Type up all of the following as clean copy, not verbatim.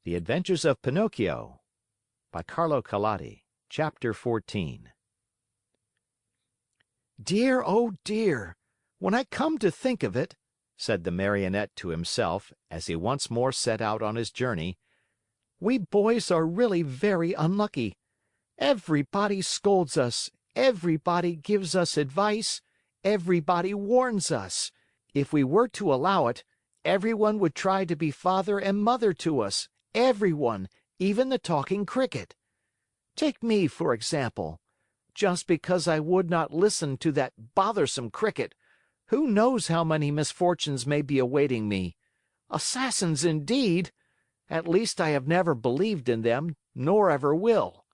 The Adventures of Pinocchio by Carlo Collodi. Chapter 14 "Dear, oh dear! When I come to think of it," said the Marionette to himself, as he once more set out on his journey, "we boys are really very unlucky. Everybody scolds us, everybody gives us advice, everybody warns us. If we were to allow it, everyone would try to be father and mother to us, everyone, even the Talking Cricket. Take me, for example. Just because I would not listen to that bothersome Cricket, who knows how many misfortunes may be awaiting me? Assassins, indeed! At least I have never believed in them, nor ever will.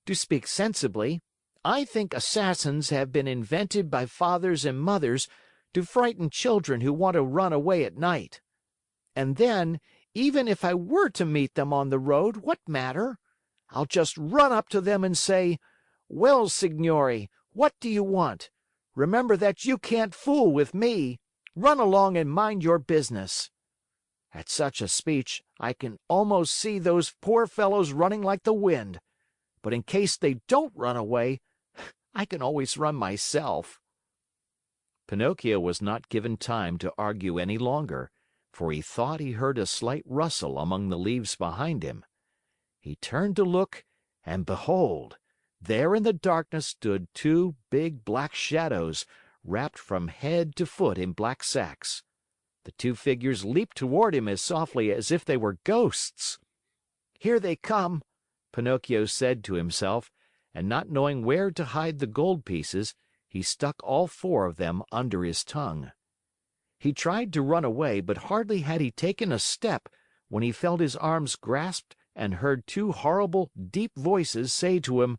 To speak sensibly, I think assassins have been invented by fathers and mothers to frighten children who want to run away at night. And then, even if I were to meet them on the road, what matter? I'll just run up to them and say, 'Well, signori, what do you want? Remember that you can't fool with me. Run along and mind your business.' At such a speech, I can almost see those poor fellows running like the wind. But in case they don't run away, I can always run myself." Pinocchio was not given time to argue any longer, for he thought he heard a slight rustle among the leaves behind him. He turned to look, and behold! There in the darkness stood two big black shadows, wrapped from head to foot in black sacks. The two figures leaped toward him as softly as if they were ghosts. "Here they come," Pinocchio said to himself, and not knowing where to hide the gold pieces, he stuck all four of them under his tongue. He tried to run away, but hardly had he taken a step when he felt his arms grasped and heard two horrible, deep voices say to him: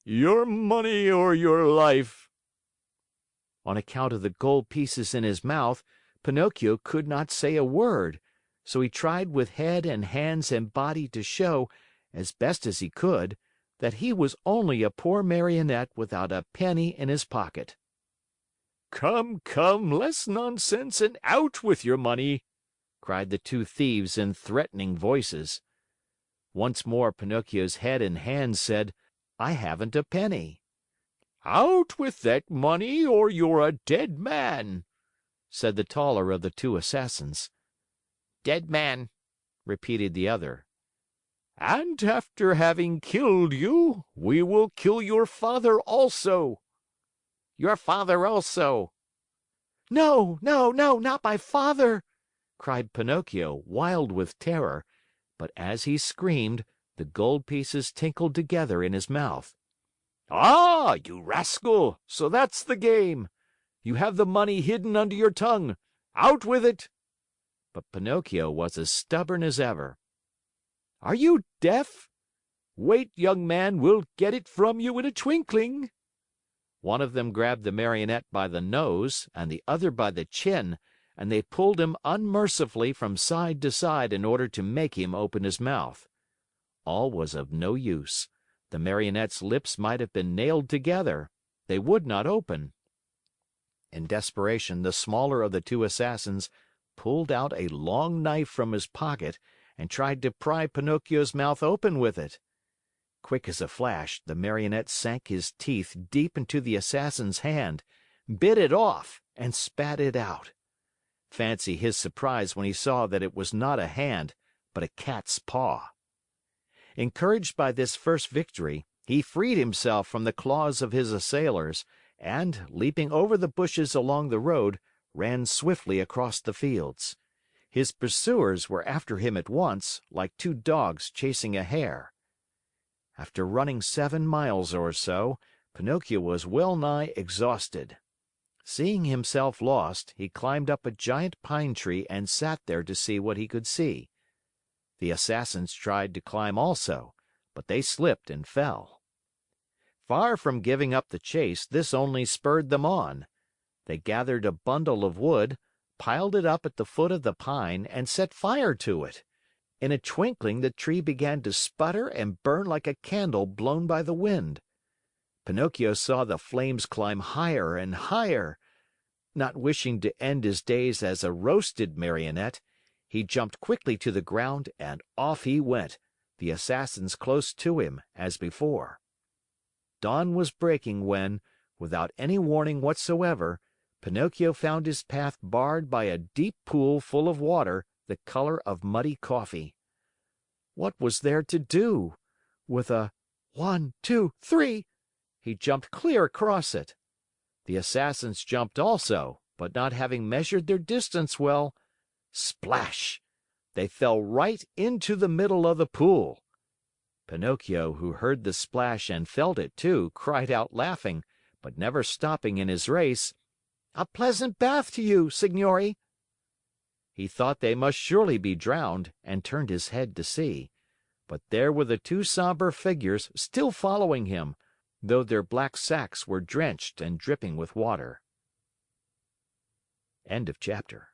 "Your money or your life." On account of the gold pieces in his mouth, Pinocchio could not say a word, so he tried with head and hands and body to show, as best as he could, that he was only a poor Marionette without a penny in his pocket. "Come, come, less nonsense and out with your money!" cried the two thieves in threatening voices. Once more Pinocchio's head and hands said, "I haven't a penny." "Out with that money or you're a dead man," said the taller of the two assassins. "Dead man," repeated the other. "And after having killed you, we will kill your father also." "Your father also." "No, no, no, not my father!" cried Pinocchio, wild with terror, but as he screamed, the gold pieces tinkled together in his mouth. "Ah, you rascal! So that's the game! You have the money hidden under your tongue. Out with it!" But Pinocchio was as stubborn as ever. "Are you deaf? Wait, young man, we'll get it from you in a twinkling." One of them grabbed the Marionette by the nose and the other by the chin, and they pulled him unmercifully from side to side in order to make him open his mouth. All was of no use. The Marionette's lips might have been nailed together. They would not open. In desperation, the smaller of the two assassins pulled out a long knife from his pocket and tried to pry Pinocchio's mouth open with it. Quick as a flash, the Marionette sank his teeth deep into the assassin's hand, bit it off, and spat it out. Fancy his surprise when he saw that it was not a hand, but a cat's paw. Encouraged by this first victory, he freed himself from the claws of his assailers and, leaping over the bushes along the road, ran swiftly across the fields. His pursuers were after him at once, like two dogs chasing a hare. After running 7 miles or so, Pinocchio was well nigh exhausted. Seeing himself lost, he climbed up a giant pine tree and sat there to see what he could see. The assassins tried to climb also, but they slipped and fell. Far from giving up the chase, this only spurred them on. They gathered a bundle of wood, piled it up at the foot of the pine, and set fire to it. In a twinkling, the tree began to sputter and burn like a candle blown by the wind. Pinocchio saw the flames climb higher and higher. Not wishing to end his days as a roasted Marionette, He jumped quickly to the ground and off he went, the Assassins close to him, as before. Dawn was breaking when, without any warning whatsoever, Pinocchio found his path barred by a deep pool full of water the color of muddy coffee. What was there to do? With a "One, two, three!" he jumped clear across it. The Assassins jumped also, but not having measured their distance well, splash! They fell right into the middle of the pool. Pinocchio, who heard the splash and felt it too, cried out laughing, but never stopping in his race: "A pleasant bath to you, signori!" He thought they must surely be drowned and turned his head to see. But there were the two somber figures still following him, though their black sacks were drenched and dripping with water. End of chapter.